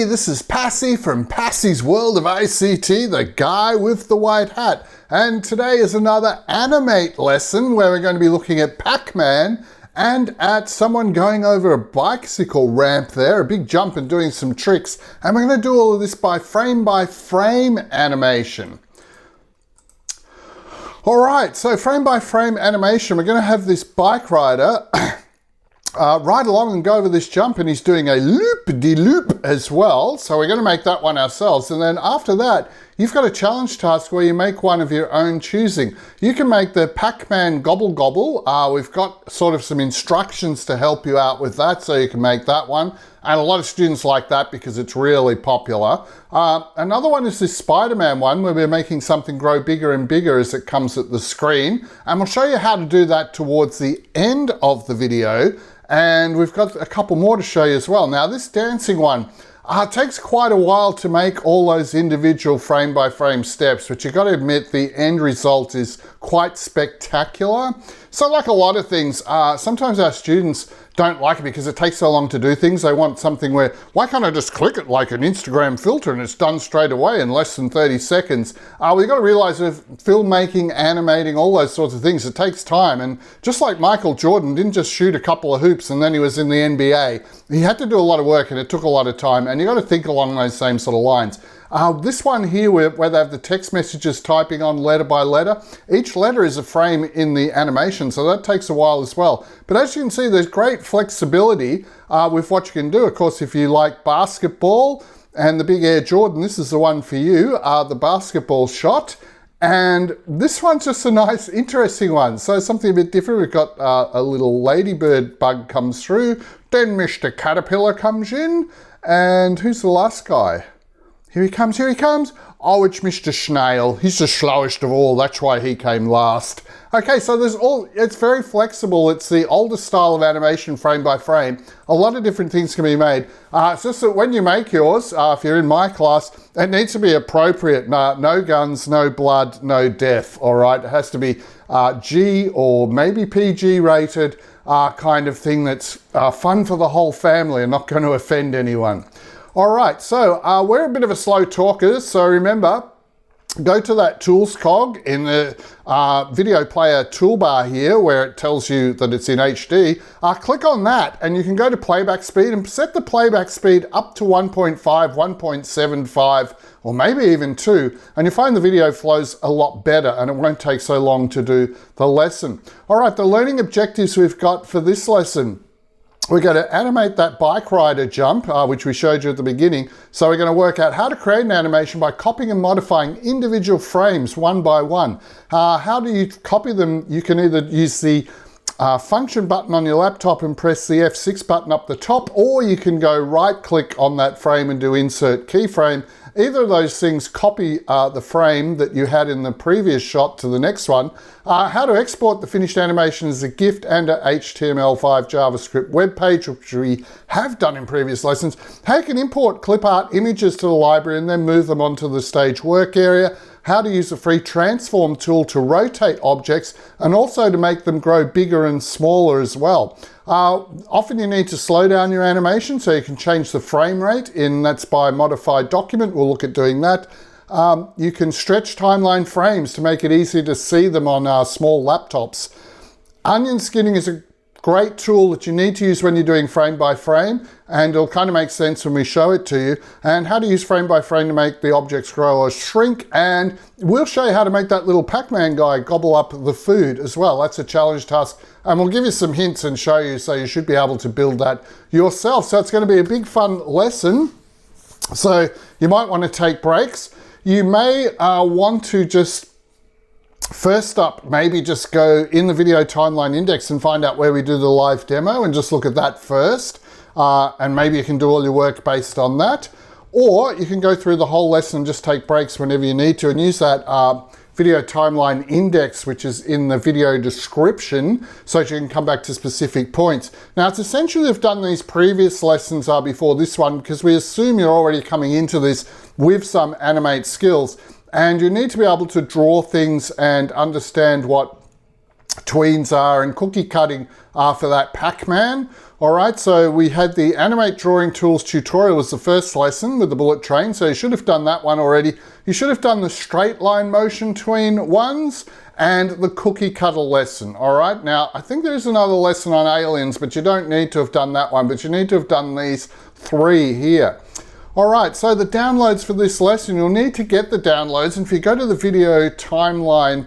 everybody, this is Passy from Passy's World of ICT, the guy with the white hat. And today is another Animate lesson where we're going to be looking at Pacman and at someone going over a bicycle ramp there, a big jump and doing some tricks. And we're going to do all of this by frame animation. All right, so frame by frame animation, we're going to have this bike rider ride along and go over this jump, and he's doing a loop-de-loop as well. So we're going to make that one ourselves. And then after that, you've got a challenge task where you make one of your own choosing. You can make the Pacman Gobble Gobble. We've got sort of some instructions to help you out with that, so you can make that one. And a lot of students like that because it's really popular. Another one is this Spiderman one where we're making something grow bigger and bigger as it comes at the screen. And we'll show you how to do that towards the end of the video. And we've got a couple more to show you as well. Now this dancing one, it takes quite a while to make all those individual frame by frame steps, but you've got to admit the end result is quite spectacular. So like a lot of things, sometimes our students don't like it because it takes so long to do things. They want something where, why can't I just click it like an Instagram filter and it's done straight away in less than 30 seconds? We've got to realize with filmmaking, animating, all those sorts of things, it takes time. And just like Michael Jordan didn't just shoot a couple of hoops and then he was in the NBA, he had to do a lot of work and it took a lot of time. And you got to think along those same sort of lines. This one here where they have the text messages typing on letter by letter, each letter is a frame in the animation, so that takes a while as well. But as you can see, there's great flexibility with what you can do. Of course, if you like basketball and the big Air Jordan, this is the one for you, the basketball shot. And this one's just a nice, interesting one. So something a bit different. We've got a little ladybird bug comes through, then Mr. Caterpillar comes in, and who's the last guy? Here he comes, here he comes. Oh, it's Mr. Snail. He's the slowest of all. That's why he came last. Okay, so it's very flexible. It's the older style of animation, frame by frame. A lot of different things can be made. It's just that when you make yours, if you're in my class, it needs to be appropriate. No guns, no blood, no death, all right? It has to be G or maybe PG rated kind of thing that's fun for the whole family and not going to offend anyone. All right, so we're a bit of a slow talker, so remember, go to that tools cog in the video player toolbar here where it tells you that it's in HD. Click on that and you can go to playback speed and set the playback speed up to 1.5, 1.75, or maybe even 2, and you find the video flows a lot better and it won't take so long to do the lesson. All right, the learning objectives we've got for this lesson. We're going to animate that bike rider jump, which we showed you at the beginning. So we're going to work out how to create an animation by copying and modifying individual frames one by one. How do you copy them? You can either use the function button on your laptop and press the F6 button up the top, or you can go right click on that frame and do insert keyframe. Either of those things copy the frame that you had in the previous shot to the next one. How to export the finished animation as a GIF and a HTML5 JavaScript web page, which we have done in previous lessons. How you can import clip art images to the library and then move them onto the stage work area. How to use the free transform tool to rotate objects and also to make them grow bigger and smaller as well. Often you need to slow down your animation so you can change the frame rate that's by modified document. We'll look at doing that. You can stretch timeline frames to make it easy to see them on small laptops. Onion skinning is a great tool that you need to use when you're doing frame by frame, and it'll kind of make sense when we show it to you. And how to use frame by frame to make the objects grow or shrink. And we'll show you how to make that little Pacman guy gobble up the food as well. That's a challenge task. And we'll give you some hints and show you, so you should be able to build that yourself. So it's going to be a big fun lesson. So you might want to take breaks. You may want to just first up, maybe just go in the video timeline index and find out where we do the live demo and just look at that first. And maybe you can do all your work based on that. Or you can go through the whole lesson and just take breaks whenever you need to and use that video timeline index, which is in the video description, so that you can come back to specific points. Now, it's essential you've done these previous lessons before this one, because we assume you're already coming into this with some Animate skills. And you need to be able to draw things and understand what tweens are and cookie cutting are for that Pacman. All right, so we had the Animate Drawing Tools tutorial was the first lesson with the bullet train, so you should have done that one already. You should have done the straight line motion tween ones and the cookie cutter lesson. All right, now I think there's another lesson on aliens, but you don't need to have done that one, but you need to have done these 3 here. All right, so the downloads for this lesson, you'll need to get the downloads, and if you go to the video timeline,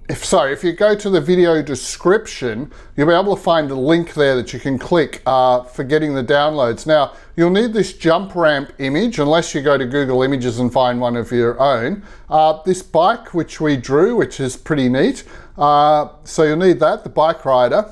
if you go to the video description, you'll be able to find a link there that you can click for getting the downloads. Now, you'll need this jump ramp image, unless you go to Google Images and find one of your own. This bike, which we drew, which is pretty neat. So you'll need that, the bike rider.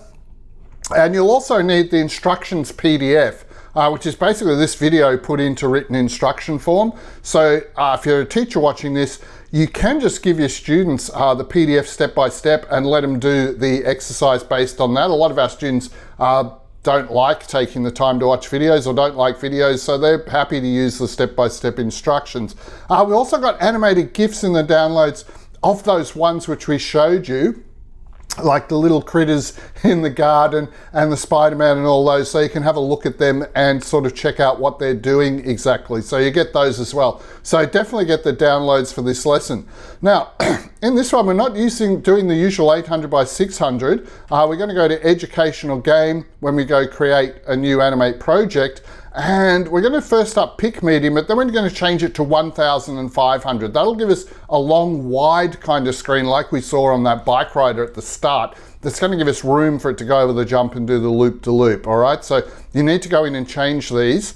And you'll also need the instructions PDF. Which is basically this video put into written instruction form. So if you're a teacher watching this, you can just give your students the PDF step-by-step and let them do the exercise based on that. A lot of our students don't like taking the time to watch videos or don't like videos, so they're happy to use the step-by-step instructions. We also got animated GIFs in the downloads of those ones which we showed you, like the little critters in the garden and the Spiderman and all those, so you can have a look at them and sort of check out what they're doing exactly. So you get those as well. So definitely get the downloads for this lesson. Now, in this one, we're not doing the usual 800 by 600. We're going to go to educational game when we go create a new Animate project. And we're going to first up pick medium, but then we're going to change it to 1500. That'll give us a long, wide kind of screen like we saw on that bike rider at the start. That's going to give us room for it to go over the jump and do the loop-to-loop, all right? So you need to go in and change these.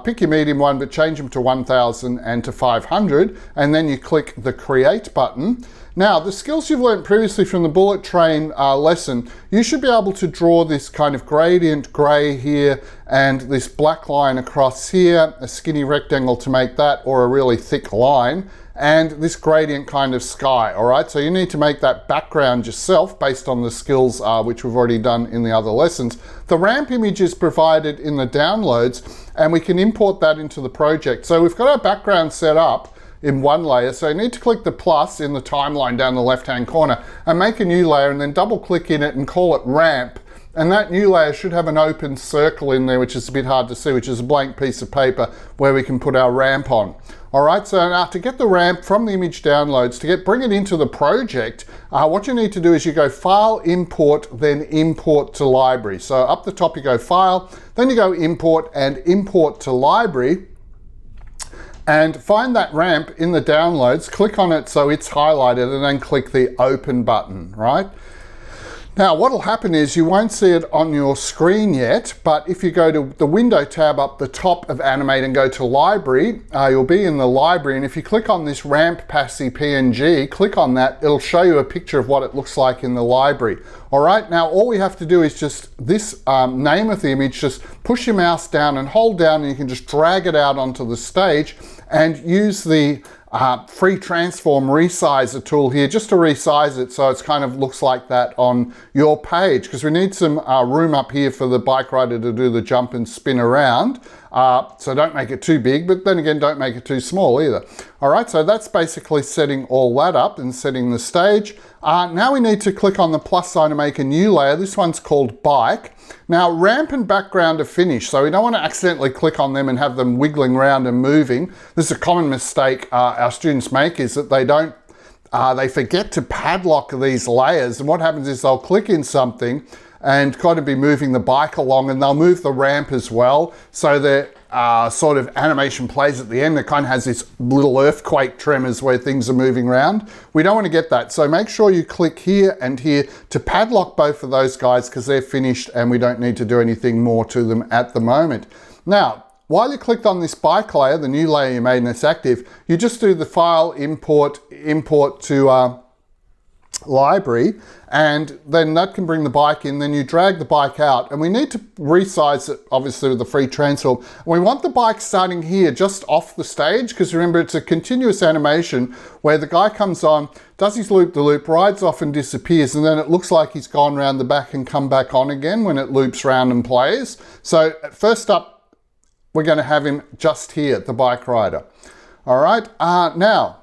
Pick your medium one, but change them to 1000 and to 500, and then you click the Create button. Now, the skills you've learned previously from the bullet train lesson, you should be able to draw this kind of gradient gray here and this black line across here, a skinny rectangle to make that, or a really thick line, and this gradient kind of sky, all right? So you need to make that background yourself based on the skills which we've already done in the other lessons. The ramp image is provided in the downloads, and we can import that into the project. So we've got our background set up in one layer, so you need to click the plus in the timeline down the left-hand corner and make a new layer, and then double-click in it and call it ramp. And that new layer should have an open circle in there, which is a bit hard to see, which is a blank piece of paper where we can put our ramp on. All right, so now to get the ramp from the image downloads, bring it into the project, what you need to do is you go File, Import, then Import to Library. So up the top you go File, then you go Import and Import to Library, and find that ramp in the downloads, click on it so it's highlighted, and then click the Open button, right? Now, what'll happen is you won't see it on your screen yet, but if you go to the Window tab up the top of Animate and go to Library, you'll be in the library, and if you click on this ramp passy PNG, click on that, it'll show you a picture of what it looks like in the library. All right, now all we have to do is just this name of the image, just push your mouse down and hold down, and you can just drag it out onto the stage and use the free transform resizer tool here just to resize it so it's kind of looks like that on your page, because we need some room up here for the bike rider to do the jump and spin around. So don't make it too big, but then again, don't make it too small either. All right, so that's basically setting all that up and setting the stage. Now we need to click on the plus sign to make a new layer. This one's called bike. Now ramp and background are finished, so we don't want to accidentally click on them and have them wiggling around and moving. This is a common mistake our students make, is that they forget to padlock these layers, and what happens is they'll click in something and kind of be moving the bike along, and they'll move the ramp as well, so that sort of animation plays at the end. It kind of has this little earthquake tremors where things are moving around. We don't want to get that, so make sure you click here and here to padlock both of those guys, because they're finished and we don't need to do anything more to them at the moment. Now, while you clicked on this bike layer, the new layer you made and it's active, you just do the File, Import to Library, and then that can bring the bike in. Then you drag the bike out, and we need to resize it obviously with the free transform. We want the bike starting here just off the stage, because remember, it's a continuous animation where the guy comes on, does his loop-the-loop, rides off and disappears, and then it looks like he's gone around the back and come back on again when it loops round and plays. So first up, we're going to have him just here, the bike rider. All right, now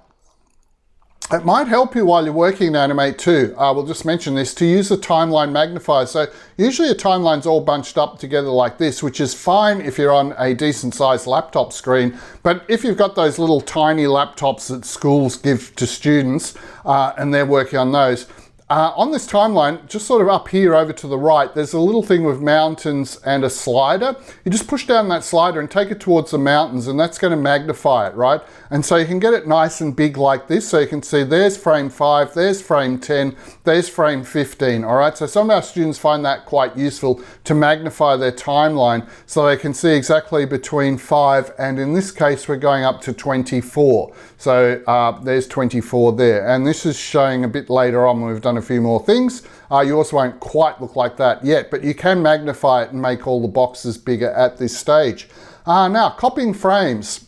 It might help you while you're working in Animate too. We'll just mention this, to use a timeline magnifier. So usually a timeline's all bunched up together like this, which is fine if you're on a decent sized laptop screen. But if you've got those little tiny laptops that schools give to students and they're working on those, on this timeline, just sort of up here over to the right, there's a little thing with mountains and a slider. You just push down that slider and take it towards the mountains, and that's going to magnify it, right? And so you can get it nice and big like this, so you can see there's frame 5, there's frame 10, there's frame 15, all right? So some of our students find that quite useful to magnify their timeline so they can see exactly between 5 and, in this case, we're going up to 24. So there's 24 there, and this is showing a bit later on when we've done a few more things. Yours won't quite look like that yet, but you can magnify it and make all the boxes bigger at this stage. Now, copying frames.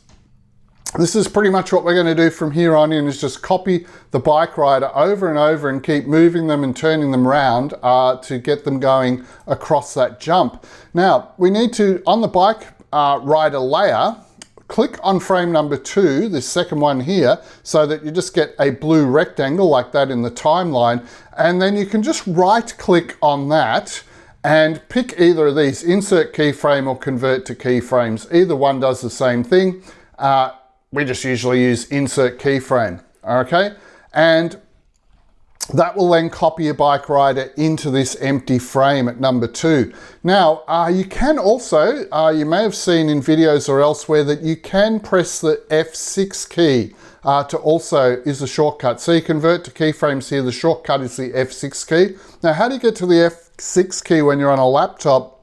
This is pretty much what we're going to do from here on in, is just copy the bike rider over and over and keep moving them and turning them around to get them going across that jump. Now, we need to, on the bike rider layer, click on frame number 2, this second one here, so that you just get a blue rectangle like that in the timeline. And then you can just right click on that and pick either of these, insert keyframe or convert to keyframes. Either one does the same thing. We just usually use insert keyframe, okay? And that will then copy your bike rider into this empty frame at number 2. Now, you can also, you may have seen in videos or elsewhere that you can press the F6 key to also is a shortcut. So you convert to keyframes here, the shortcut is the F6 key. Now, how do you get to the F6 key when you're on a laptop?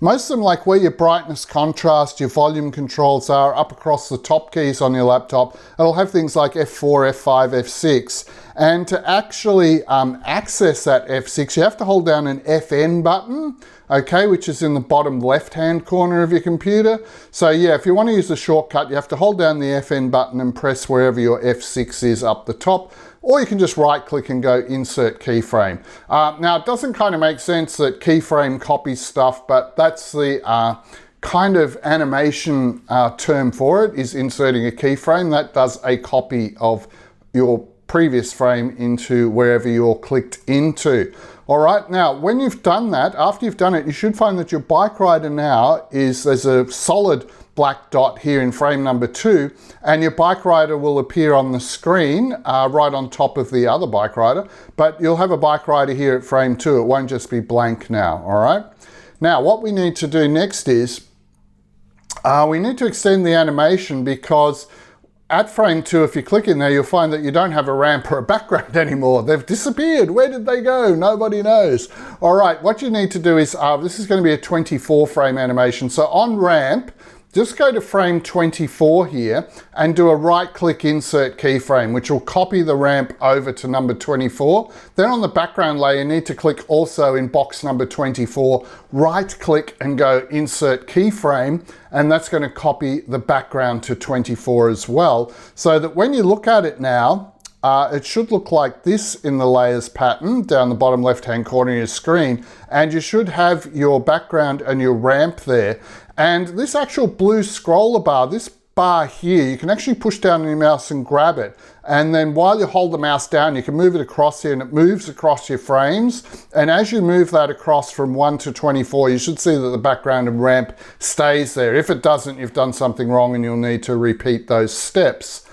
Most of them, like where your brightness, contrast, your volume controls are up across the top keys on your laptop, it'll have things like F4, F5, F6. And to actually access that F6, you have to hold down an FN button, okay, which is in the bottom left-hand corner of your computer. So yeah, if you want to use the shortcut, you have to hold down the FN button and press wherever your F6 is up the top. Or you can just right click and go insert keyframe. Now it doesn't kind of make sense that keyframe copies stuff, but that's the kind of animation term for it, is inserting a keyframe. That does a copy of your previous frame into wherever you're clicked into. All right, now when you've done that, after you've done it, you should find that your bike rider now there's a solid black dot here in frame number 2, and your bike rider will appear on the screen right on top of the other bike rider, but you'll have a bike rider here at frame 2. It won't just be blank now, all right? Now, what we need to do next is we need to extend the animation, because at frame 2, if you click in there, you'll find that you don't have a ramp or a background anymore. They've disappeared. Where did they go? Nobody knows. All right, what you need to do is, this is going to be a 24 frame animation. So on ramp, just go to frame 24 here and do a right click insert keyframe, which will copy the ramp over to number 24. Then on the background layer, you need to click also in box number 24, right click and go insert keyframe, and that's going to copy the background to 24 as well. So that when you look at it now, it should look like this in the layers pattern down the bottom left-hand corner of your screen, and you should have your background and your ramp there. And this actual blue scroller bar, this bar here, you can actually push down on your mouse and grab it. And then while you hold the mouse down, you can move it across here, and it moves across your frames. And as you move that across from 1 to 24, you should see that the background and ramp stays there. If it doesn't, you've done something wrong and you'll need to repeat those steps.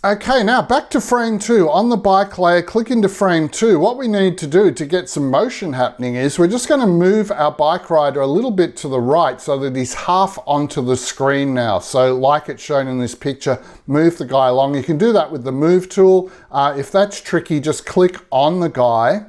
Okay, now back to frame 2. On the bike layer, click into frame 2. What we need to do to get some motion happening is we're just going to move our bike rider a little bit to the right so that he's half onto the screen now. So like it's shown in this picture, move the guy along. You can do that with the move tool. If that's tricky, just click on the guy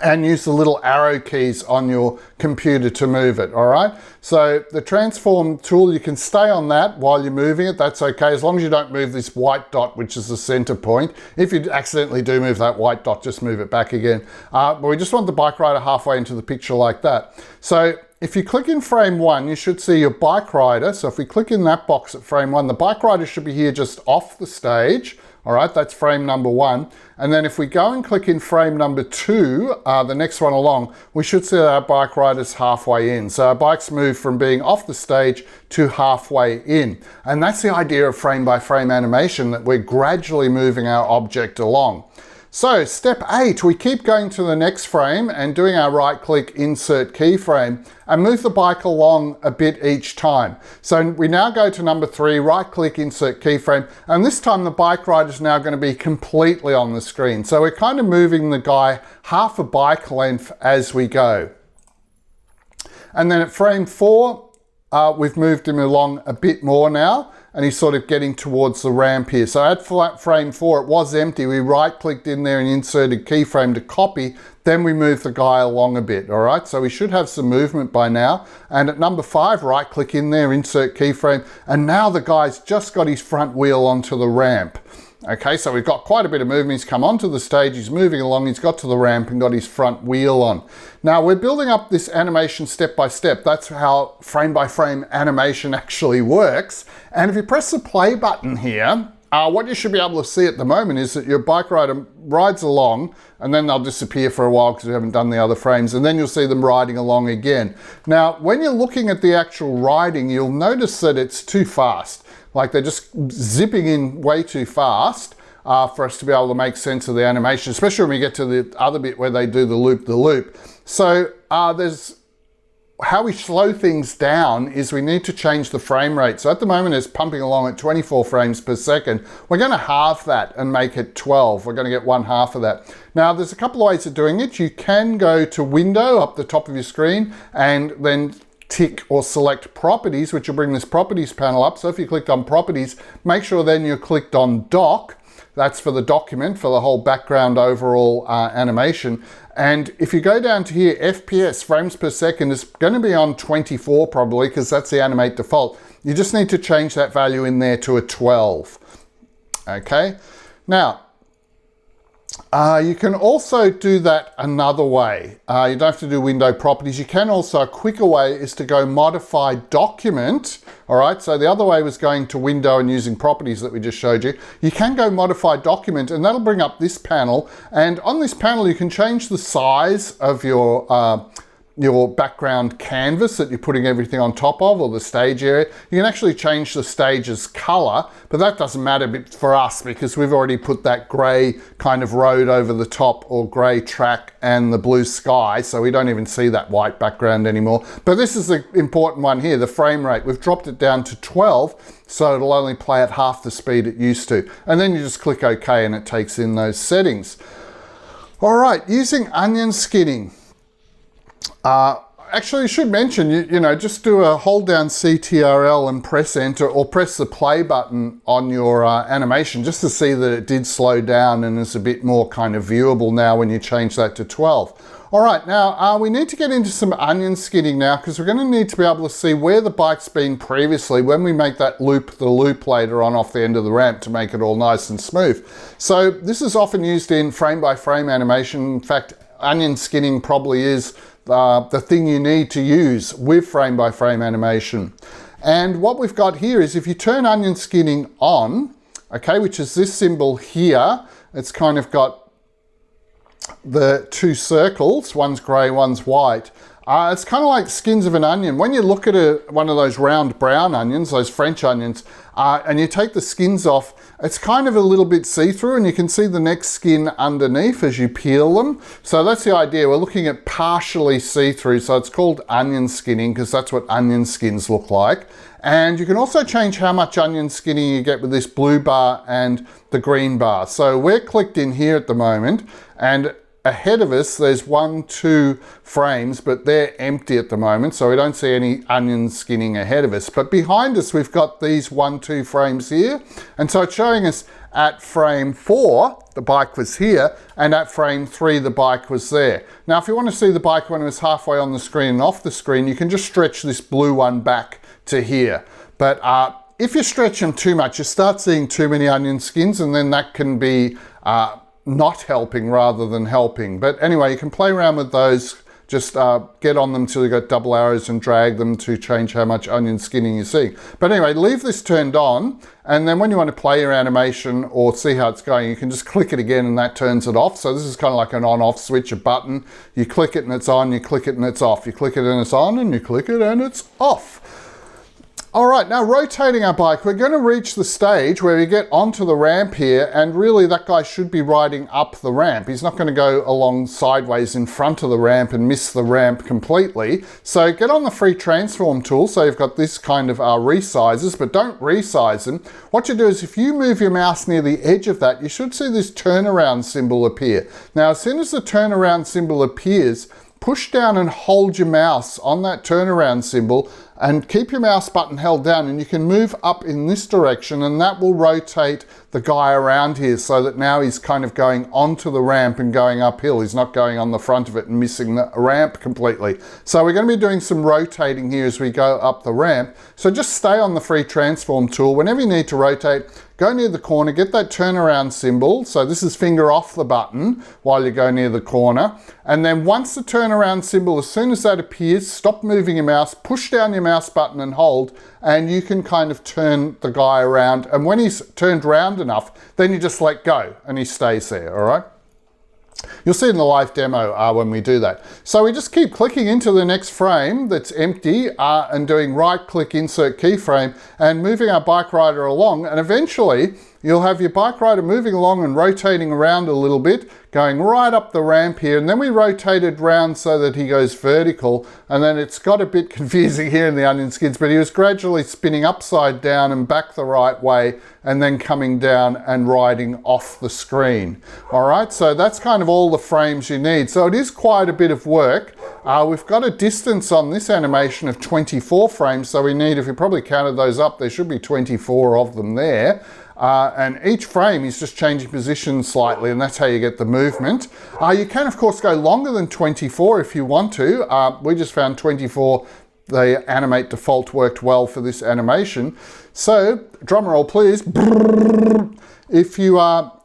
and use the little arrow keys on your computer to move it, all right? So the transform tool, you can stay on that while you're moving it, that's okay, as long as you don't move this white dot, which is the center point. If you accidentally do move that white dot, just move it back again. But we just want the bike rider halfway into the picture like that. So if you click in frame 1, you should see your bike rider. So if we click in that box at frame 1, the bike rider should be here just off the stage. All right, that's frame number 1. And then if we go and click in frame number 2, the next one along, we should see that our bike rider's halfway in. So our bike's moved from being off the stage to halfway in. And that's the idea of frame by frame animation, that we're gradually moving our object along. So step 8, we keep going to the next frame and doing our right click, insert keyframe, and move the bike along a bit each time. So we now go to number 3, right click, insert keyframe, and this time the bike ride is now going to be completely on the screen. So we're kind of moving the guy half a bike length as we go. And then at frame 4, we've moved him along a bit more now, and he's sort of getting towards the ramp here. So at frame 4, it was empty. We right clicked in there and inserted keyframe to copy. Then we moved the guy along a bit, all right? So we should have some movement by now. And at number 5, right click in there, insert keyframe. And now the guy's just got his front wheel onto the ramp. Okay, so we've got quite a bit of movement. He's come onto the stage, he's moving along, he's got to the ramp and got his front wheel on. Now we're building up this animation step by step. That's how frame by frame animation actually works. And if you press the play button here, what you should be able to see at the moment is that your bike rider rides along and then they'll disappear for a while because we haven't done the other frames, and then you'll see them riding along again. Now, when you're looking at the actual riding, you'll notice that it's too fast. Like they're just zipping in way too fast for us to be able to make sense of the animation, especially when we get to the other bit where they do the loop. So there's how we slow things down is we need to change the frame rate. So at the moment it's pumping along at 24 frames per second. We're going to halve that and make it 12. We're going to get 1/2 of that. Now there's a couple of ways of doing it. You can go to Window up the top of your screen and then tick or select properties, which will bring this properties panel up. So if you clicked on properties, make sure then you clicked on doc. That's for the document, for the whole background overall animation. And if you go down to here, FPS, frames per second, is going to be on 24 probably, because that's the animate default. You just need to change that value in there to a 12. Okay, now you can also do that another way. You don't have to do window properties. You can also, a quicker way is to go modify document. All right, so the other way was going to window and using properties that we just showed you. You can go modify document and that'll bring up this panel. And on this panel, you can change the size of your background canvas that you're putting everything on top of, or the stage area. You can actually change the stage's color, but that doesn't matter for us because we've already put that gray kind of road over the top, or gray track and the blue sky, so we don't even see that white background anymore. But this is the important one here, the frame rate. We've dropped it down to 12, so it'll only play at half the speed it used to. And then you just click OK and it takes in those settings. All right, using onion skinning. Actually, I should mention, you know, just do a hold down CTRL and press enter, or press the play button on your animation just to see that it did slow down and is a bit more kind of viewable now when you change that to 12. All right, now we need to get into some onion skinning now, because we're going to need to be able to see where the bike's been previously when we make that loop later on off the end of the ramp to make it all nice and smooth. So this is often used in frame by frame animation. In fact, onion skinning probably is the thing you need to use with frame by frame animation. And what we've got here is if you turn onion skinning on, okay, which is this symbol here, it's kind of got the two circles, one's gray, one's white. It's kind of like skins of an onion. When you look at one of those round brown onions, those French onions, and you take the skins off, it's kind of a little bit see-through, and you can see the next skin underneath as you peel them. So that's the idea. We're looking at partially see-through, so it's called onion skinning because that's what onion skins look like. And you can also change how much onion skinning you get with this blue bar and the green bar. So we're clicked in here at the moment, and ahead of us there's 1, 2 frames, but they're empty at the moment, so we don't see any onion skinning ahead of us. But behind us we've got these 1, 2 frames here, and so it's showing us at frame 4 the bike was here, and at frame 3 the bike was there. Now if you want to see the bike when it was halfway on the screen and off the screen, you can just stretch this blue one back to here. But if you stretch them too much, you start seeing too many onion skins, and then that can be not helping rather than helping. But anyway, you can play around with those just get on them till you got double arrows and drag them to change how much onion skinning you see. But anyway, leave this turned on, and then when you want to play your animation or see how it's going, you can just click it again and that turns it off. So this is kind of like an on-off switch, a button. You click it and it's on, you click it and it's off. You click it and it's on, and you click it and it's off. All right, now rotating our bike, we're going to reach the stage where we get onto the ramp here, and really that guy should be riding up the ramp. He's not going to go along sideways in front of the ramp and miss the ramp completely. So get on the free transform tool. So you've got this kind of resizes, but don't resize them. What you do is if you move your mouse near the edge of that, you should see this turnaround symbol appear. Now, as soon as the turnaround symbol appears, push down and hold your mouse on that turnaround symbol and keep your mouse button held down, and you can move up in this direction, and that will rotate the guy around here so that now he's kind of going onto the ramp and going uphill. He's not going on the front of it and missing the ramp completely. So we're going to be doing some rotating here as we go up the ramp. So just stay on the free transform tool. Whenever you need to rotate, go near the corner, get that turnaround symbol. So this is finger off the button while you go near the corner. And then once the turnaround symbol, as soon as that appears, stop moving your mouse, push down your mouse button and hold, and you can kind of turn the guy around. And when he's turned round enough, then you just let go and he stays there, all right? You'll see in the live demo when we do that. So we just keep clicking into the next frame that's empty and doing right click, insert keyframe, and moving our bike rider along, and eventually you'll have your bike rider moving along and rotating around a little bit, going right up the ramp here, and then we rotate it round so that he goes vertical, and then it's got a bit confusing here in the onion skins, but he was gradually spinning upside down and back the right way, and then coming down and riding off the screen. All right, so that's kind of all the frames you need. So it is quite a bit of work. We've got a distance on this animation of 24 frames, so we need, if you probably counted those up, there should be 24 of them there. And each frame is just changing position slightly, and that's how you get the movement. You can, of course, go longer than 24 if you want to. We just found 24, the Animate default worked well for this animation. So, drum roll please. If you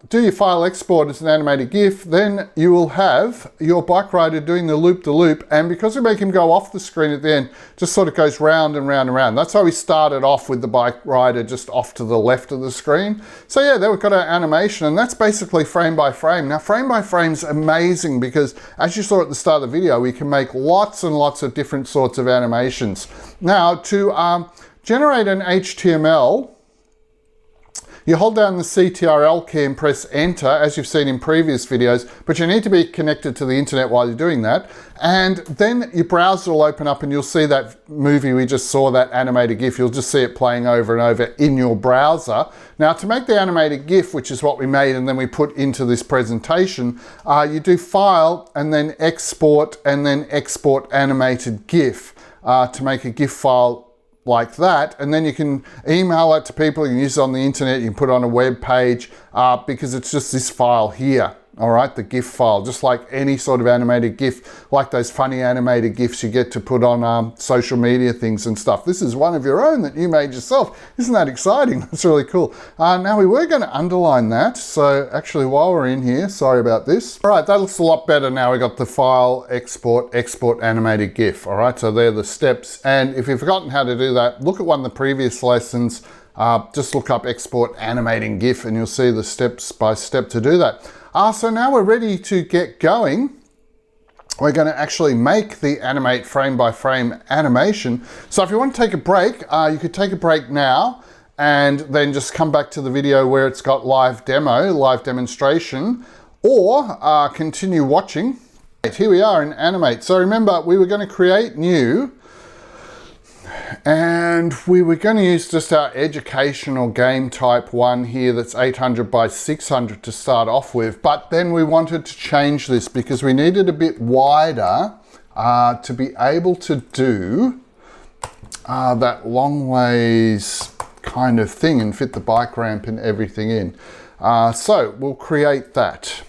do your file export as an animated GIF, then you will have your bike rider doing the loop-de-loop, and because we make him go off the screen at the end, just sort of goes round and round and round. That's how we started off with the bike rider just off to the left of the screen. So yeah, there we've got our animation, and that's basically frame by frame. Now, frame by frame's amazing because, as you saw at the start of the video, we can make lots and lots of different sorts of animations. Now, to generate an HTML, you hold down the CTRL key and press enter, as you've seen in previous videos, but you need to be connected to the internet while you're doing that. And then your browser will open up and you'll see that movie we just saw, that animated GIF. You'll just see it playing over and over in your browser. Now, to make the animated GIF, which is what we made and then we put into this presentation, you do File and then Export Animated GIF to make a GIF file like that, and then you can email it to people, you can use it on the internet, you can put it on a web page, because it's just this file here. All right, the GIF file, just like any sort of animated GIF, like those funny animated GIFs you get to put on social media things and stuff. This is one of your own that you made yourself. Isn't that exciting? That's really cool. Now we were going to underline that. So actually while we're in here, sorry about this. All right, that looks a lot better now. We got the file, export animated GIF. All right, so they're the steps. And if you've forgotten how to do that, look at one of the previous lessons. Just look up export animating GIF and you'll see the steps by step to do that. So now we're ready to get going. We're going to actually make the animate frame by frame animation. So if you want to take a break, you could take a break now and then just come back to the video where it's got live demo, live demonstration, or continue watching. Here we are in Animate. So remember, we were going to create new, and we were going to use just our educational game type one here that's 800 by 600 to start off with, but then we wanted to change this because we needed a bit wider to be able to do that long ways kind of thing and fit the bike ramp and everything in. So we'll create that.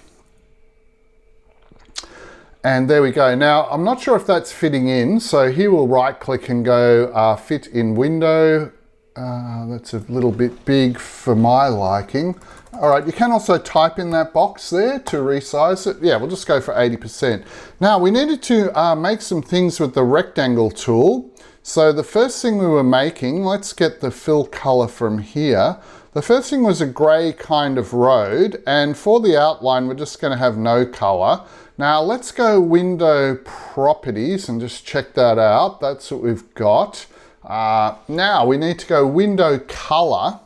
And there we go. Now, I'm not sure if that's fitting in. So here we'll right click and go fit in window. That's a little bit big for my liking. All right, you can also type in that box there to resize it. Yeah, we'll just go for 80%. Now, we needed to make some things with the rectangle tool. So the first thing we were making, let's get the fill color from here. The first thing was a gray kind of road, and for the outline, we're just gonna have no color. Now let's go window properties and just check that out. That's what we've got. Now we need to go window color,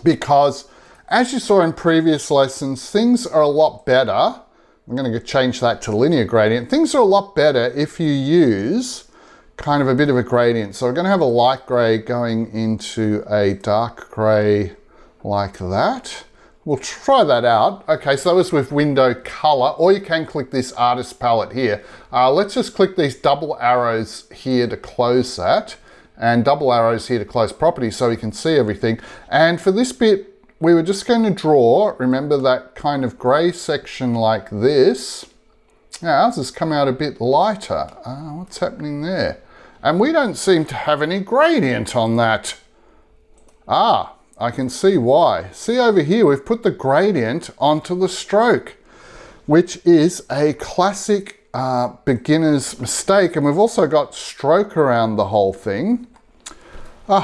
because as you saw in previous lessons, things are a lot better. I'm going to change that to linear gradient. Things are a lot better if you use kind of a bit of a gradient. So we're going to have a light gray going into a dark gray like that. We'll try that out. Okay, so that was with window color, or you can click this artist palette here. Let's just click these double arrows here to close that, and double arrows here to close properties so we can see everything. And for this bit, we were just going to draw, remember that kind of gray section like this. Now ours has come out a bit lighter. What's happening there? And we don't seem to have any gradient on that. I can see why. See over here, we've put the gradient onto the stroke, which is a classic beginner's mistake. And we've also got stroke around the whole thing.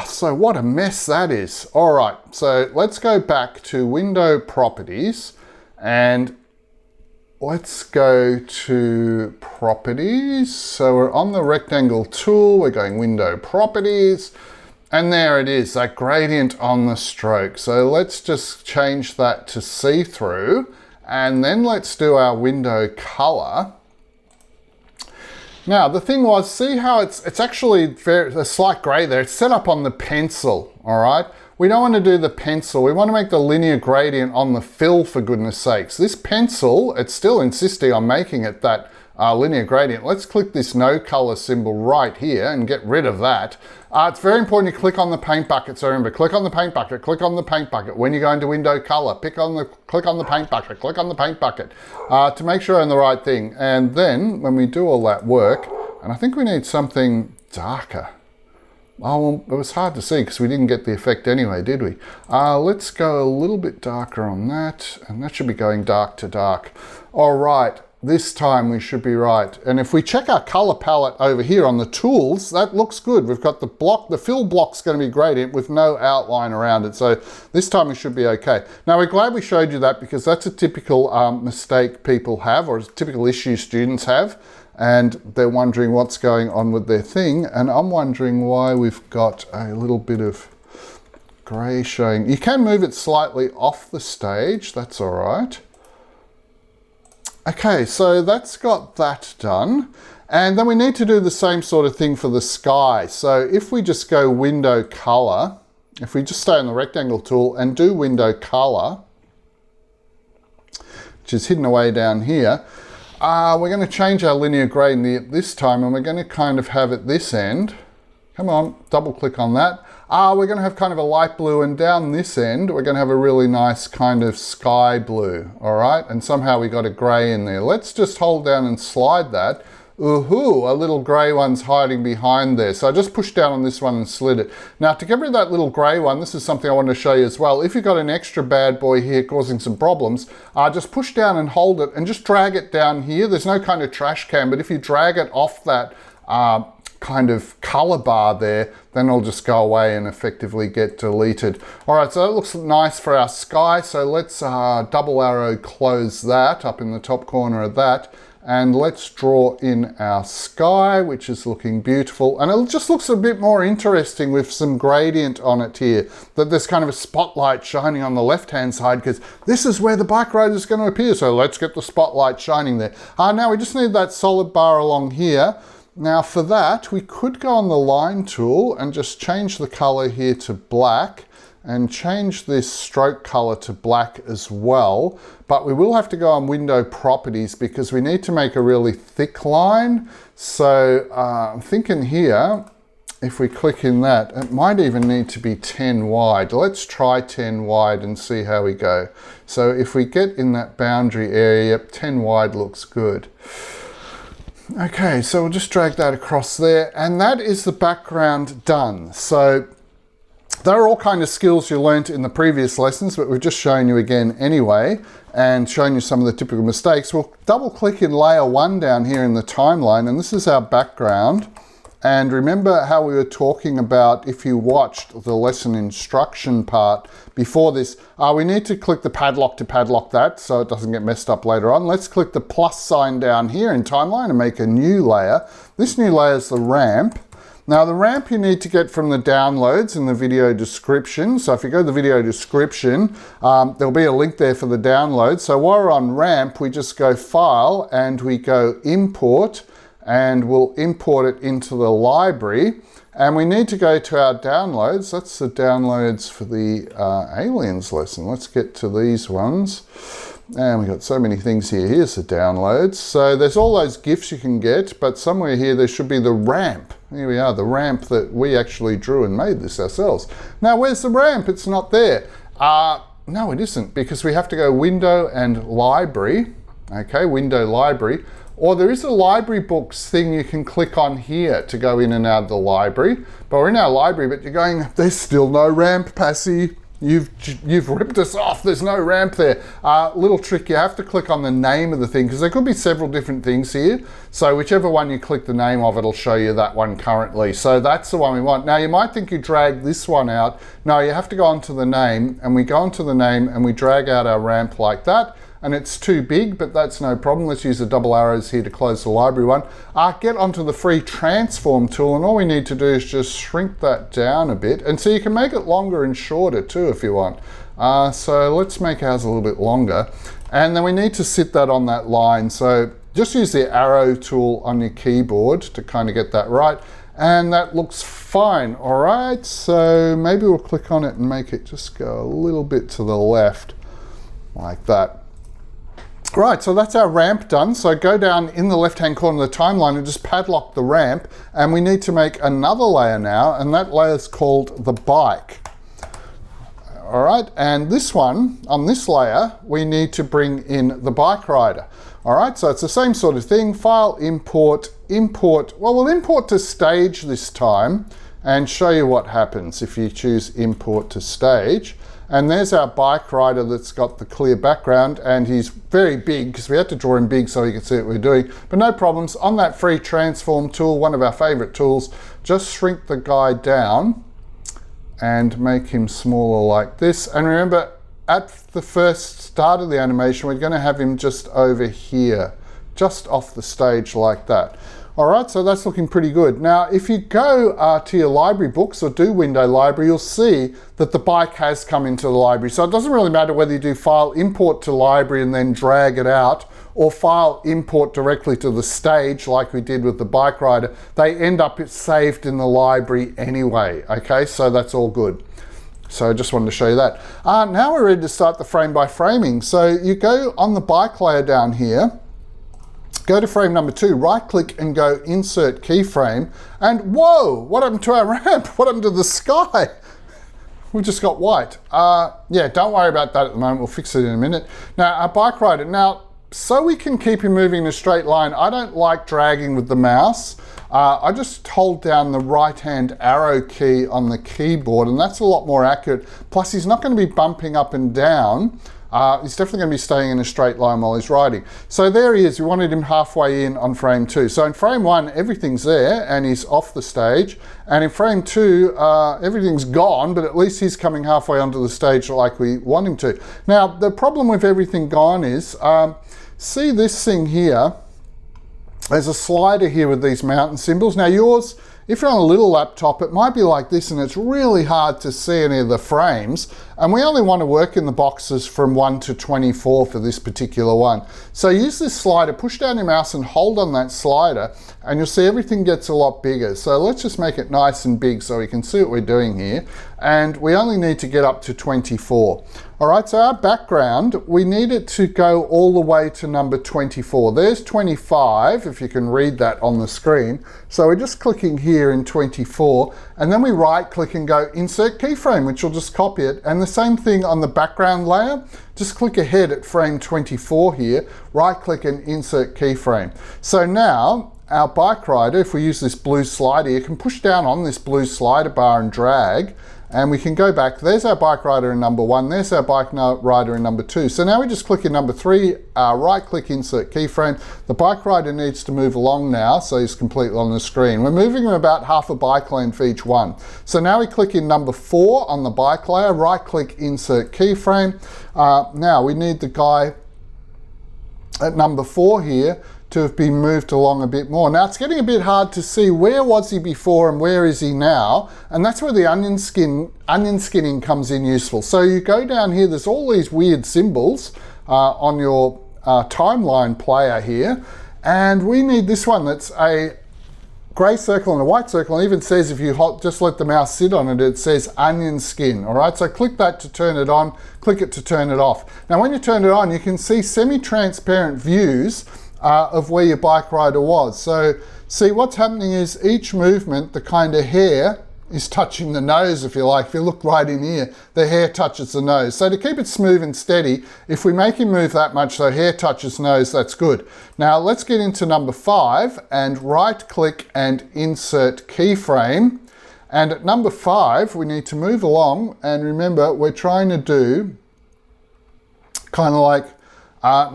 So what a mess that is. All right, so let's go back to window properties and let's go to properties. So we're on the rectangle tool, we're going window properties, and there it is, that gradient on the stroke. So let's just change that to see-through, and then let's do our window color. Now, the thing was, see how it's actually a slight gray there. It's set up on the pencil, all right? We don't want to do the pencil. We want to make the linear gradient on the fill, for goodness sakes. This pencil, it's still insisting on making it that linear gradient. Let's click this no color symbol right here and get rid of that. It's very important you click on the paint bucket. So remember, click on the paint bucket, click on the paint bucket. When you go into window color, click on the paint bucket, click on the paint bucket to make sure you're on the right thing. And then when we do all that work, and I think we need something darker. Oh, well, it was hard to see because we didn't get the effect anyway, did we? Let's go a little bit darker on that, and that should be going dark to dark. All right. This time we should be right. And if we check our color palette over here on the tools, that looks good. We've got the block, the fill block's going to be gradient with no outline around it. So this time we should be okay. Now we're glad we showed you that because that's a typical mistake people have, or a typical issue students have. And they're wondering what's going on with their thing. And I'm wondering why we've got a little bit of gray showing. You can move it slightly off the stage. That's all right. Okay, so that's got that done. And then we need to do the same sort of thing for the sky. So if we just go window color, if we just stay on the rectangle tool and do window color, which is hidden away down here, we're going to change our linear gradient this time, and we're going to kind of have at this end, come on, double click on that. We're going to have kind of a light blue, and down this end, we're going to have a really nice kind of sky blue, all right? And somehow we got a gray in there. Let's just hold down and slide that. Ooh, a little gray one's hiding behind there. So I just pushed down on this one and slid it. Now to get rid of that little gray one, this is something I wanted to show you as well. If you've got an extra bad boy here causing some problems, just push down and hold it and just drag it down here. There's no kind of trash can, but if you drag it off that kind of color bar there, then it'll just go away and effectively get deleted. All right, so that looks nice for our sky. So let's double arrow close that up in the top corner of that. And let's draw in our sky, which is looking beautiful. And it just looks a bit more interesting with some gradient on it here, that there's kind of a spotlight shining on the left-hand side because this is where the bike rider is going to appear. So let's get the spotlight shining there. Now we just need that solid bar along here. Now for that, we could go on the line tool and just change the color here to black and change this stroke color to black as well. But we will have to go on window properties because we need to make a really thick line. So I'm thinking here, if we click in that, it might even need to be 10 wide. Let's try 10 wide and see how we go. So if we get in that boundary area, 10 wide looks good. Okay, so we'll just drag that across there, and that is the background done. So They're all kind of skills you learnt in the previous lessons, but we've just shown you again anyway, and shown you some of the typical mistakes. We'll double click in layer 1 down here in the timeline, and this is our background. And remember how we were talking about, if you watched the lesson instruction part before this, we need to click the padlock to padlock that so it doesn't get messed up later on. Let's click the plus sign down here in timeline and make a new layer. This new layer is the ramp. Now the ramp you need to get from the downloads in the video description. So if you go to the video description, there'll be a link there for the download. So while we're on ramp, we just go File and we go Import, and we'll import it into the library. And we need to go to our downloads. That's the downloads for the aliens lesson. Let's get to these ones. And we've got so many things here. Here's the downloads. So there's all those GIFs you can get, but somewhere here there should be the ramp. Here we are, the ramp that we actually drew and made this ourselves. Now where's the ramp? It's not there. No, it isn't, because we have to go Window and Library. Okay, Window, Library. Or there is a library books thing you can click on here to go in and out of the library. But we're in our library, but you're going, there's still no ramp, Passy. You've ripped us off, there's no ramp there. Little trick, you have to click on the name of the thing, because there could be several different things here. So whichever one you click the name of, it'll show you that one currently. So that's the one we want. Now you might think you drag this one out. No, you have to go onto the name, and we go onto the name and we drag out our ramp like that. And it's too big, but that's no problem. Let's use the double arrows here to close the library one. Get onto the free transform tool, and all we need to do is just shrink that down a bit. And so you can make it longer and shorter too if you want. So let's make ours a little bit longer. And then we need to sit that on that line. So just use the arrow tool on your keyboard to kind of get that right. And that looks fine, all right? So maybe we'll click on it and make it just go a little bit to the left, like that. Right, so that's our ramp done. So go down in the left-hand corner of the timeline and just padlock the ramp. And we need to make another layer now, and that layer is called the bike. All right, and this one, on this layer, we need to bring in the bike rider. All right, so it's the same sort of thing. File, import, import. Well, we'll import to stage this time and show you what happens if you choose import to stage. And there's our bike rider that's got the clear background, and he's very big because we had to draw him big so you can see what we're doing. But no problems. On that free transform tool, one of our favorite tools, just shrink the guy down and make him smaller like this. And remember, at the first start of the animation, we're going to have him just over here, just off the stage like that. All right, so that's looking pretty good. Now, if you go to your library books or do Window Library, you'll see that the bike has come into the library. So it doesn't really matter whether you do File, Import to Library and then drag it out, or File, Import directly to the stage like we did with the bike rider. They end up saved in the library anyway, okay? So that's all good. So I just wanted to show you that. Now we're ready to start the frame by framing. So you go on the bike layer down here, go to frame number 2, right click and go insert keyframe, and whoa, what happened to our ramp? What happened to the sky? We just got white. Yeah, don't worry about that at the moment, we'll fix it in a minute. Now our bike rider, now so we can keep him moving in a straight line, I don't like dragging with the mouse. I just hold down the right hand arrow key on the keyboard, and that's a lot more accurate. Plus he's not going to be bumping up and down. He's definitely going to be staying in a straight line while he's riding. So there he is. We wanted him halfway in on frame 2. So in frame 1, everything's there and he's off the stage. And in frame 2, everything's gone, but at least he's coming halfway onto the stage like we want him to. Now, the problem with everything gone is, see this thing here? There's a slider here with these mountain symbols. Now yours, if you're on a little laptop, it might be like this and it's really hard to see any of the frames. And we only want to work in the boxes from 1 to 24 for this particular one. So use this slider, push down your mouse and hold on that slider, and you'll see everything gets a lot bigger. So let's just make it nice and big so we can see what we're doing here. And we only need to get up to 24. All right, so our background, we need it to go all the way to number 24. There's 25, if you can read that on the screen. So we're just clicking here in 24, and then we right click and go insert keyframe, which will just copy it. And the same thing on the background layer, just click ahead at frame 24 here, right click and insert keyframe. So now our bike rider, if we use this blue slider, you can push down on this blue slider bar and drag, and we can go back. There's our bike rider in number 1, there's our bike rider in number 2. So now we just click in number 3, right click, insert keyframe. The bike rider needs to move along now, so he's completely on the screen. We're moving him about half a bike lane for each one. So now we click in number 4 on the bike layer, right click, insert keyframe. Now we need the guy at number 4 here to have been moved along a bit more. Now it's getting a bit hard to see where was he before and where is he now, and that's where the onion skinning comes in useful. So you go down here, there's all these weird symbols on your timeline player here, and we need this one that's a grey circle and a white circle, and even says if you just let the mouse sit on it, it says onion skin. All right, so click that to turn it on, click it to turn it off. Now when you turn it on, you can see semi-transparent views of where your bike rider was. So see, what's happening is each movement, the kind of hair is touching the nose, if you like. If you look right in here, the hair touches the nose. So to keep it smooth and steady, if we make him move that much so hair touches nose, that's good. Now let's get into number 5 and right click and insert keyframe. And at number 5, we need to move along, and remember, we're trying to do kind of like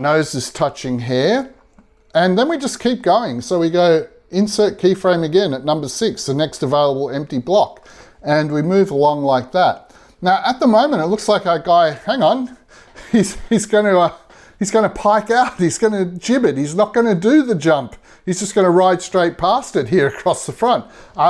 nose is touching hair. And then we just keep going. So we go insert keyframe again at number 6, the next available empty block. And we move along like that. Now at the moment, it looks like our guy, hang on, he's going to pike out, he's going to gibbet, he's not going to do the jump. He's just going to ride straight past it here across the front.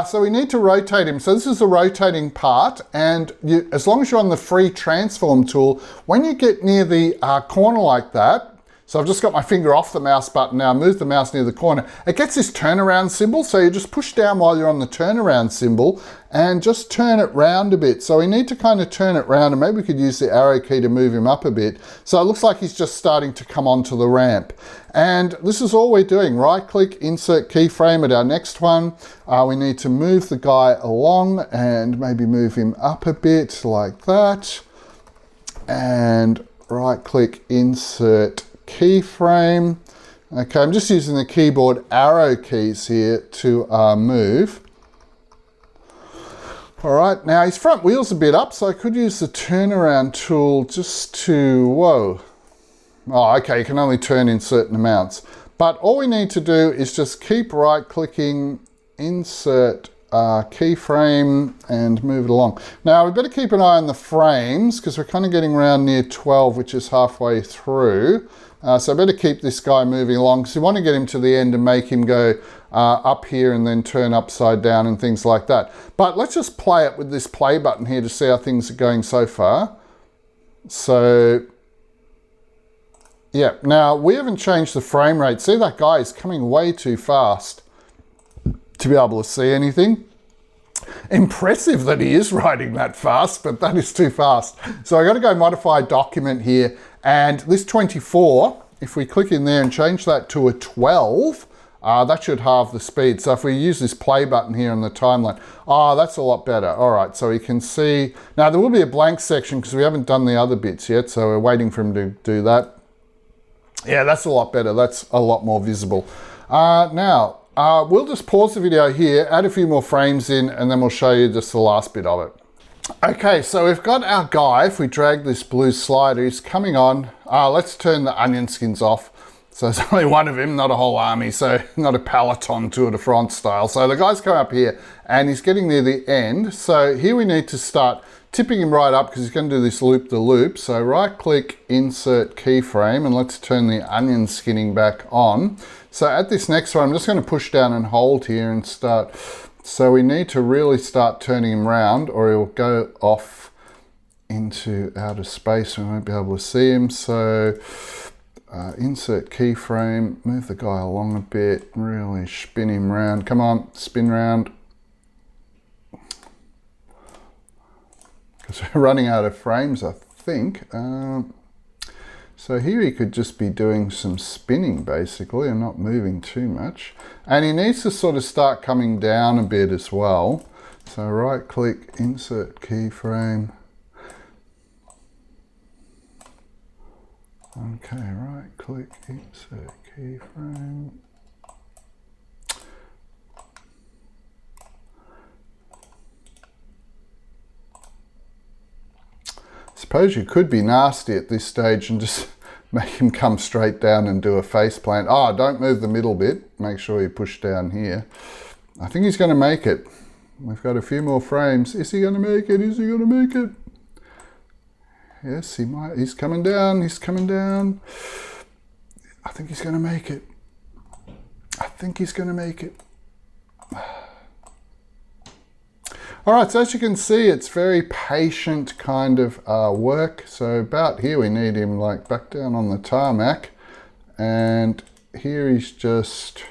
So we need to rotate him. So this is the rotating part, and as long as you're on the free transform tool, when you get near the corner like that, so I've just got my finger off the mouse button now, move the mouse near the corner. It gets this turnaround symbol, so you just push down while you're on the turnaround symbol and just turn it round a bit. So we need to kind of turn it round, and maybe we could use the arrow key to move him up a bit. So it looks like he's just starting to come onto the ramp. And this is all we're doing. Right click, insert keyframe at our next one. We need to move the guy along and maybe move him up a bit like that. And right click, insert keyframe. Okay, I'm just using the keyboard arrow keys here to move. All right, now his front wheel's a bit up, so I could use the turnaround tool just to, whoa. Oh, okay, you can only turn in certain amounts. But all we need to do is just keep right clicking, insert keyframe, and move it along. Now we better keep an eye on the frames because we're kind of getting around near 12, which is halfway through. So I better keep this guy moving along because we want to get him to the end and make him go up here and then turn upside down and things like that. But let's just play it with this play button here to see how things are going so far. So yeah, now we haven't changed the frame rate. See, that guy is coming way too fast to be able to see anything. Impressive that he is riding that fast, but that is too fast. So I got to go modify document here, and this 24, if we click in there and change that to a 12, that should halve the speed. So if we use this play button here on the timeline, that's a lot better. All right, so we can see, now there will be a blank section because we haven't done the other bits yet, so we're waiting for him to do that. Yeah, that's a lot better. That's a lot more visible. Now, we'll just pause the video here, add a few more frames in, and then we'll show you just the last bit of it. Okay, so we've got our guy. If we drag this blue slider, he's coming on. Let's turn the onion skins off. So there's only one of him, not a whole army, so not a peloton Tour de France style. So the guy's come up here and he's getting near the end. So here we need to start tipping him right up because he's going to do this loop the loop. So right click, insert keyframe, and let's turn the onion skinning back on. So at this next one, I'm just going to push down and hold here and start. So we need to really start turning him round or he'll go off into outer space and we won't be able to see him. So insert keyframe, move the guy along a bit, really spin him round. Come on, spin round. Because we're running out of frames, I think. So here he could just be doing some spinning basically and not moving too much. And he needs to sort of start coming down a bit as well. So right click, insert keyframe. Okay, right click, insert keyframe. suppose you could be nasty at this stage and just make him come straight down and do a face plant. Oh, don't move the middle bit. Make sure you push down here. I think he's going to make it. We've got a few more frames. Is he going to make it? Is he going to make it? Yes, he might. He's coming down. He's coming down. I think he's going to make it. I think he's going to make it. All right, so as you can see, it's very patient kind of work. So about here, we need him like back down on the tarmac. And here he's just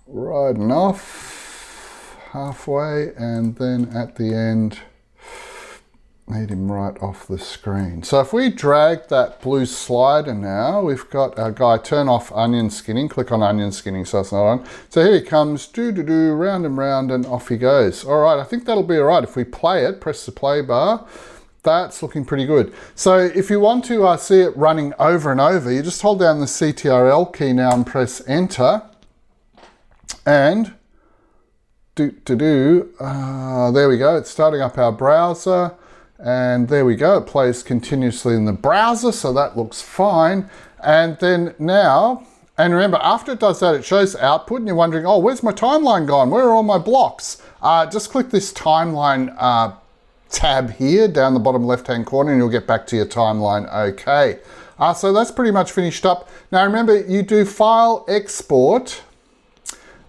riding off halfway, and then at the end, need him right off the screen. So if we drag that blue slider now, we've got our guy turn off onion skinning, click on onion skinning so it's not on. So here he comes, round and round, and off he goes. All right, I think that'll be all right. If we play it, press the play bar, that's looking pretty good. So if you want to see it running over and over, you just hold down the CTRL key now and press enter. And there we go, it's starting up our browser. And there we go, it plays continuously in the browser, so that looks fine. And then now, and remember, after it does that, it shows output, and you're wondering, oh, where's my timeline gone? Where are all my blocks? Just click this timeline tab here down the bottom left-hand corner, and you'll get back to your timeline okay. So that's pretty much finished up. Now remember, you do File, Export,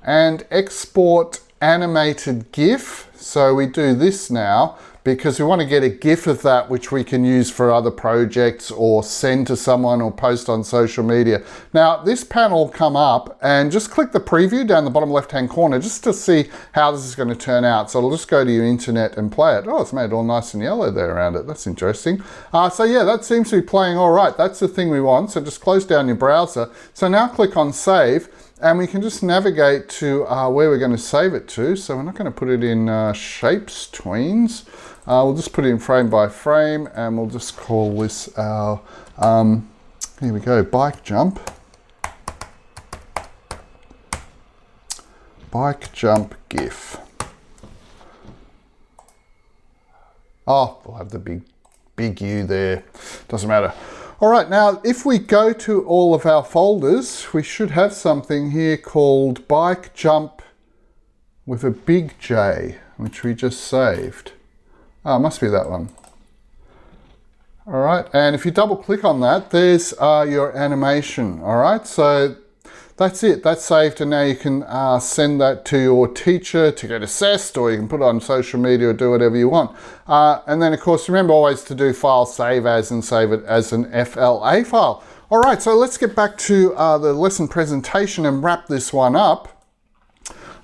and Export Animated GIF. So we do this now, because we want to get a GIF of that which we can use for other projects or send to someone or post on social media. Now this panel will come up, and just click the preview down the bottom left hand corner just to see how this is going to turn out. So it'll just go to your internet and play it. Oh, it's made all nice and yellow there around it. That's interesting. So yeah, that seems to be playing all right. That's the thing we want. So just close down your browser. So now click on save. And we can just navigate to where we're going to save it to. So we're not going to put it in shapes, tweens. We'll just put it in frame by frame, and we'll just call this our, here we go, bike jump. Bike jump GIF. Oh, we'll have the big U there. Doesn't matter. All right, now if we go to all of our folders, we should have something here called bike jump with a big J, which we just saved. Oh, it must be that one. All right, and if you double click on that, there's your animation. All right, so that's it, that's saved, and now you can send that to your teacher to get assessed, or you can put it on social media or do whatever you want. And then of course, remember always to do file save as and save it as an FLA file. All right, so let's get back to the lesson presentation and wrap this one up.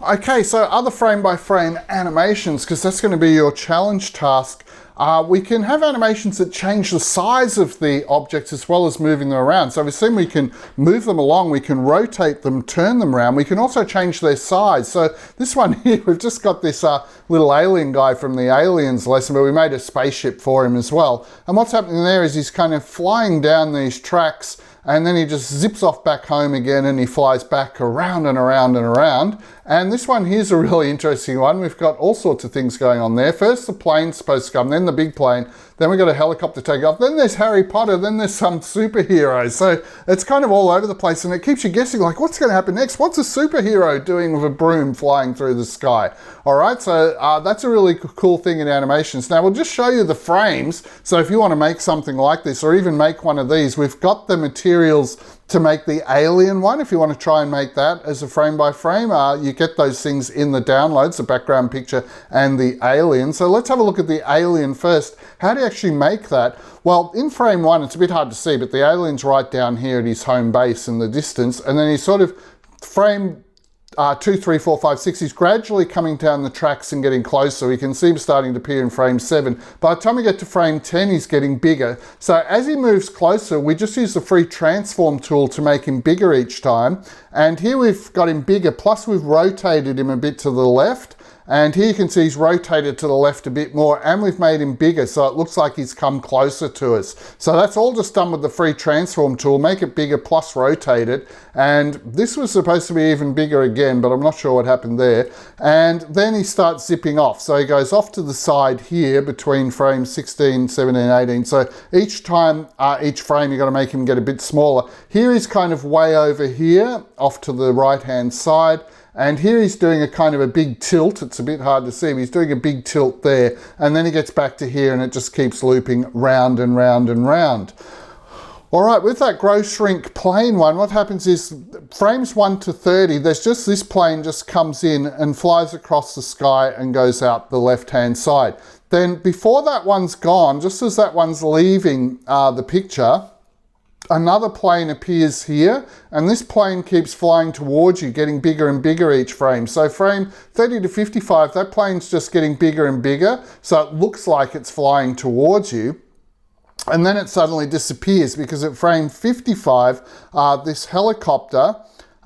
Okay, so other frame by frame animations, because that's going to be your challenge task. We can have animations that change the size of the objects as well as moving them around. So we've seen we can move them along, we can rotate them, turn them around. We can also change their size. So this one here, we've just got this little alien guy from the Aliens lesson, but we made a spaceship for him as well. And what's happening there is he's kind of flying down these tracks, and then he just zips off back home again, and he flies back around and around and around. And this one here's a really interesting one. We've got all sorts of things going on there. First the plane's supposed to come, then the big plane, then we've got a helicopter take off, then there's Harry Potter, then there's some superhero. So it's kind of all over the place, and it keeps you guessing, like, what's going to happen next? What's a superhero doing with a broom flying through the sky? All right, so that's a really cool thing in animations. Now we'll just show you the frames. So if you want to make something like this, or even make one of these, we've got the materials to make the alien one. If you want to try and make that as a frame by frame, you get those things in the downloads, the background picture and the alien. So let's have a look at the alien first. How do you actually make that? Well, in frame one, it's a bit hard to see, but the alien's right down here at his home base in the distance, and then he's sort of frame 2, 3, 4, 5, 6, he's gradually coming down the tracks and getting closer. We can see him starting to appear in frame 7. By the time we get to frame 10, he's getting bigger. So as he moves closer, we just use the free transform tool to make him bigger each time. And here we've got him bigger, plus we've rotated him a bit to the left. And here you can see he's rotated to the left a bit more, and we've made him bigger, so it looks like he's come closer to us. So that's all just done with the free transform tool. Make it bigger plus rotate it. And this was supposed to be even bigger again, but I'm not sure what happened there. And then he starts zipping off. So he goes off to the side here between frames 16, 17, 18. So each time, each frame, you've got to make him get a bit smaller. Here he's kind of way over here, off to the right-hand side. And here he's doing a kind of a big tilt. It's a bit hard to see, but he's doing a big tilt there. And then he gets back to here and it just keeps looping round and round and round. All right, with that grow shrink plane one, what happens is frames 1 to 30, there's just this plane just comes in and flies across the sky and goes out the left-hand side. Then before that one's gone, just as that one's leaving the picture, another plane appears here, and this plane keeps flying towards you, getting bigger and bigger each frame. So frame 30 to 55, that plane's just getting bigger and bigger, so it looks like it's flying towards you. And then it suddenly disappears because at frame 55, this helicopter,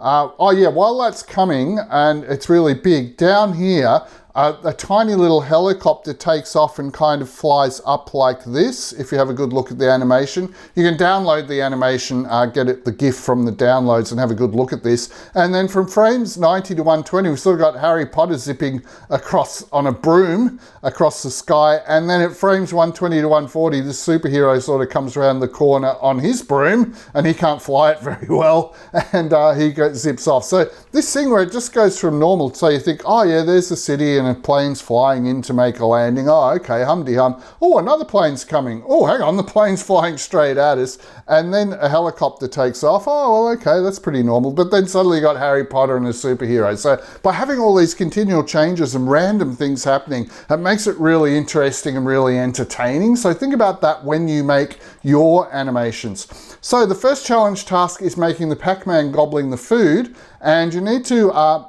oh yeah, while that's coming and it's really big, down here, a tiny little helicopter takes off and kind of flies up like this. If you have a good look at the animation, you can download the animation, get the GIF from the downloads and have a good look at this. And then from frames 90 to 120, we've still got Harry Potter zipping across on a broom across the sky. And then at frames 120 to 140, this superhero sort of comes around the corner on his broom and he can't fly it very well. And he zips off. So this thing where it just goes from normal, so you think, oh yeah, there's the city and a plane's flying in to make a landing. Oh, okay, hum-de-hum. Oh, another plane's coming. Oh, hang on, the plane's flying straight at us. And then a helicopter takes off. Oh, well, okay, that's pretty normal. But then suddenly you got Harry Potter and a superhero. So by having all these continual changes and random things happening, it makes it really interesting and really entertaining. So think about that when you make your animations. So the first challenge task is making the Pac-Man gobbling the food. And you need to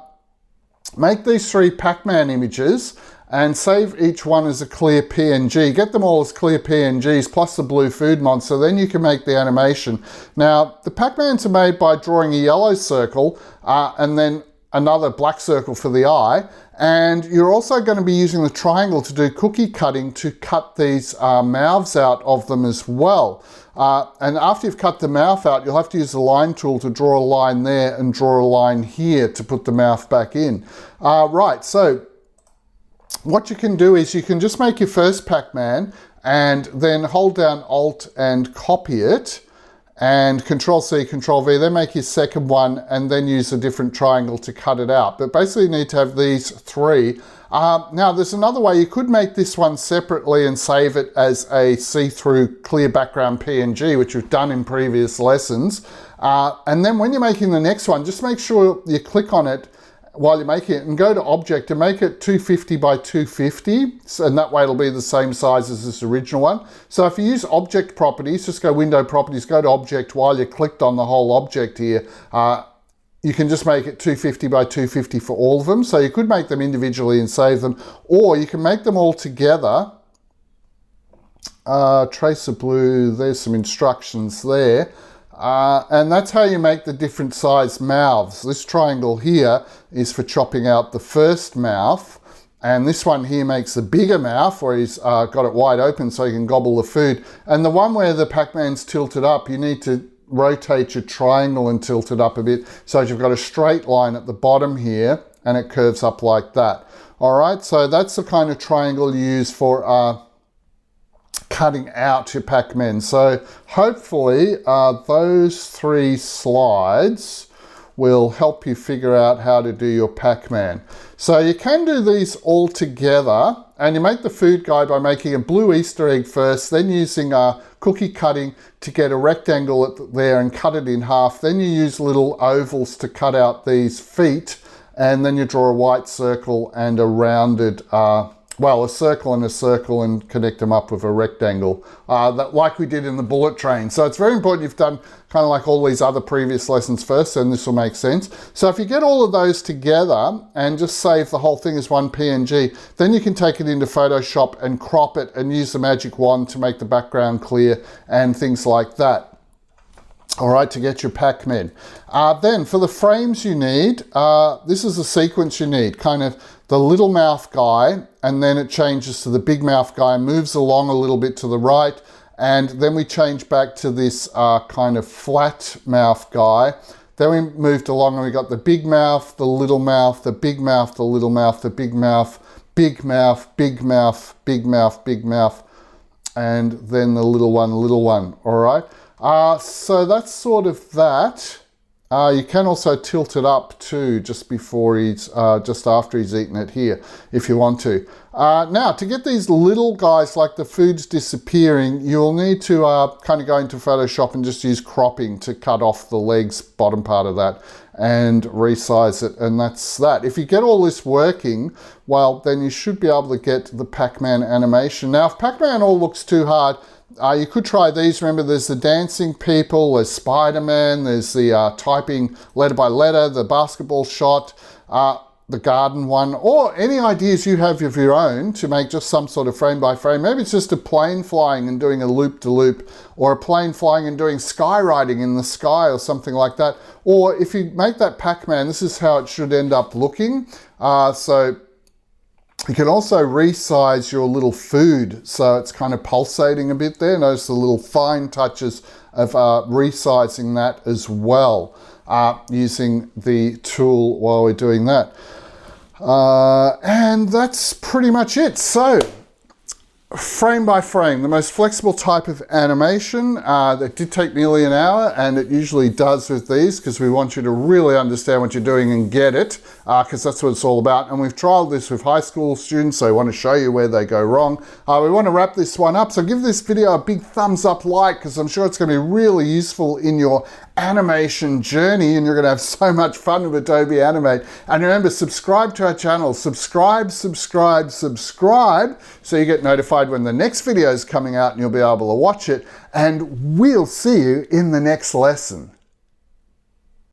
make these 3 Pac-Man images and save each one as a clear PNG. Get them all as clear PNGs plus the blue food monster, then you can make the animation. Now, the Pac-Mans are made by drawing a yellow circle and then another black circle for the eye. And you're also going to be using the triangle to do cookie cutting to cut these mouths out of them as well. And after you've cut the mouth out, you'll have to use the line tool to draw a line there and draw a line here to put the mouth back in. Right, so what you can do is you can just make your first Pac-Man and then hold down Alt and copy it, and Control-C, Control-V, then make your second one and then use a different triangle to cut it out. But basically you need to have these 3. Now there's another way. You could make this one separately and save it as a see-through clear background PNG, which we've done in previous lessons. And then when you're making the next one, just make sure you click on it while you're making it and go to Object and make it 250 by 250. And that way it'll be the same size as this original one. So if you use Object Properties, just go Window Properties, go to Object while you're clicked on the whole object here. You can just make it 250 by 250 for all of them. So you could make them individually and save them, or you can make them all together. Tracer blue, there's some instructions there. And that's how you make the different size mouths. This triangle here is for chopping out the first mouth. And this one here makes the bigger mouth where he's got it wide open so he can gobble the food. And the one where the Pac-Man's tilted up, you need to rotate your triangle and tilt it up a bit so you've got a straight line at the bottom here and it curves up like that. All right, so that's the kind of triangle you use for cutting out your Pac-Man. So hopefully those 3 slides will help you figure out how to do your Pac-Man. So you can do these all together, and you make the food guide by making a blue Easter egg first, then using cookie cutting to get a rectangle there and cut it in half. Then you use little ovals to cut out these feet, and then you draw a white circle and a rounded well, a circle and connect them up with a rectangle, like we did in the bullet train. So it's very important you've done kind of like all these other previous lessons first, and this will make sense. So if you get all of those together and just save the whole thing as one PNG, then you can take it into Photoshop and crop it and use the magic wand to make the background clear and things like that. All right, to get your Pac-Man. Then for the frames you need, this is the sequence you need, kind of the little mouth guy, and then it changes to the big mouth guy, moves along a little bit to the right, and then we change back to this kind of flat mouth guy. Then we moved along and we got the big mouth, the little mouth, the big mouth, the little mouth, the big mouth, big mouth, big mouth, big mouth, big mouth, and then the little one, all right? So that's sort of that. You can also tilt it up too, just before he's, just after he's eaten it here, if you want to. Now, to get these little guys, like the food's disappearing, you'll need to kind of go into Photoshop and just use cropping to cut off the legs, bottom part of that, and resize it, and that's that. If you get all this working, well, then you should be able to get the Pacman animation. Now, if Pacman all looks too hard, you could try these. Remember, there's the dancing people, there's Spiderman, there's the typing letter by letter, the basketball shot, the garden one, or any ideas you have of your own to make just some sort of frame by frame. Maybe it's just a plane flying and doing a loop-to-loop, or a plane flying and doing skywriting in the sky or something like that. Or if you make that Pacman, this is how it should end up looking. So you can also resize your little food so it's kind of pulsating a bit there. Notice the little fine touches of resizing that as well, using the tool while we're doing that. And that's pretty much it. So, frame by frame, the most flexible type of animation. That did take nearly an hour, and it usually does with these because we want you to really understand what you're doing and get it, because that's what it's all about. And we've trialed this with high school students, so we want to show you where they go wrong. We want to wrap this one up, so give this video a big thumbs up like, because I'm sure it's going to be really useful in your animation journey, and you're going to have so much fun with Adobe Animate. And remember, subscribe to our channel. Subscribe, subscribe, subscribe, so you get notified when the next video is coming out and you'll be able to watch it. And we'll see you in the next lesson.